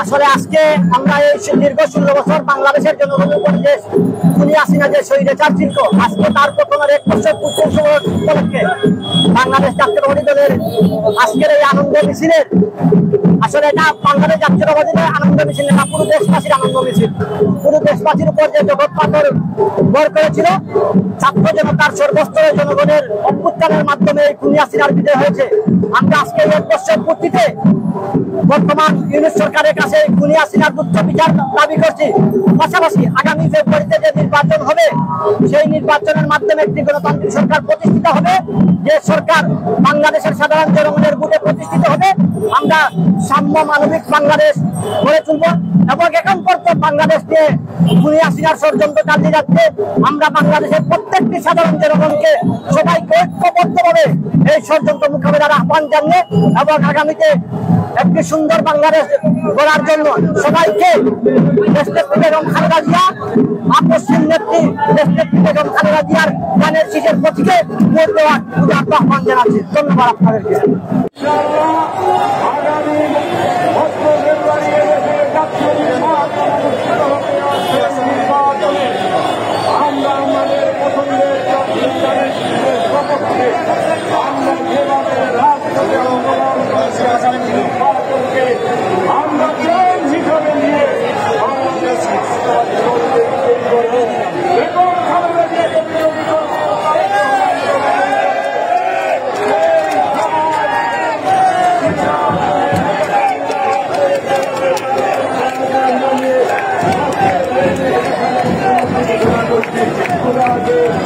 আসলে আজকে আমরা এই দীর্ঘ 16 বছর বাংলাদেশের জনগণের উপর যে খুনি হাসিনা যে স্বৈরাচার ছিল, আজকে তার প্রথমের 1 বছর উপলক্ষে বাংলাদেশ জাতীয়তাবাদী দলের আজকের এই আনন্দ মিছিলের আসলে এটা বাংলাদেশ জাতীয়তাবাদী দলের আনন্দ মিছিল না, পুরো দেশবাসীর আনন্দ মিছিল। পুরো দেশবাসীর উপর যে জগৎ পাথর ভর করেছিল, ছাত্র জনতার সর্বস্তরের জনগণের অভ্যুত্থানের মাধ্যমে এই খুনি হাসিনার বিজয় হয়েছে। আমরা আজকে 1 বছর পূর্তিতে বর্তমান ইউনিট সরকারের কাছে খুনি হাসিনার দ্রুত বিচার দাবি করছি। পাশাপাশি আগামী ফেব্রুয়ারিতে যে নির্বাচন হবে, সেই নির্বাচনের মাধ্যমে একটি গণতান্ত্রিক সরকার প্রতিষ্ঠিত হবে, যে সরকার বাংলাদেশের সাধারণ জনগণের ভোটে প্রতিষ্ঠিত হবে। আমরা সাম্য মানবিক বাংলাদেশ গড়ে তুলব এবং এখন পর্যন্ত বাংলাদেশ নিয়ে খুনি হাসিনার ষড়যন্ত্র চালিয়ে যাচ্ছে। আমরা বাংলাদেশের প্রত্যেকটি সাধারণ জনগণকে সবাইকে ঐক্যবদ্ধভাবে এই ষড়যন্ত্র মোকাবেলার আহ্বান জানিয়ে এবং আগামীতে একটি সুন্দর বাংলাদেশ গড়ার জন্য সবাইকে দেশনেত্রী বেগম খালেদা জিয়া, আপসীন নেত্রী দেশনেত্রী বেগম খালেদা জিয়ার গানের শীষের প্রতীকে ভোট দেওয়ার আহ্বান জানাচ্ছি। ধন্যবাদ আপনাদেরকে। আমরা আমাদের পছন্দের আমরা চ্যালেঞ্জ হিসাবে নিয়ে বাংলাদেশ বিরোধী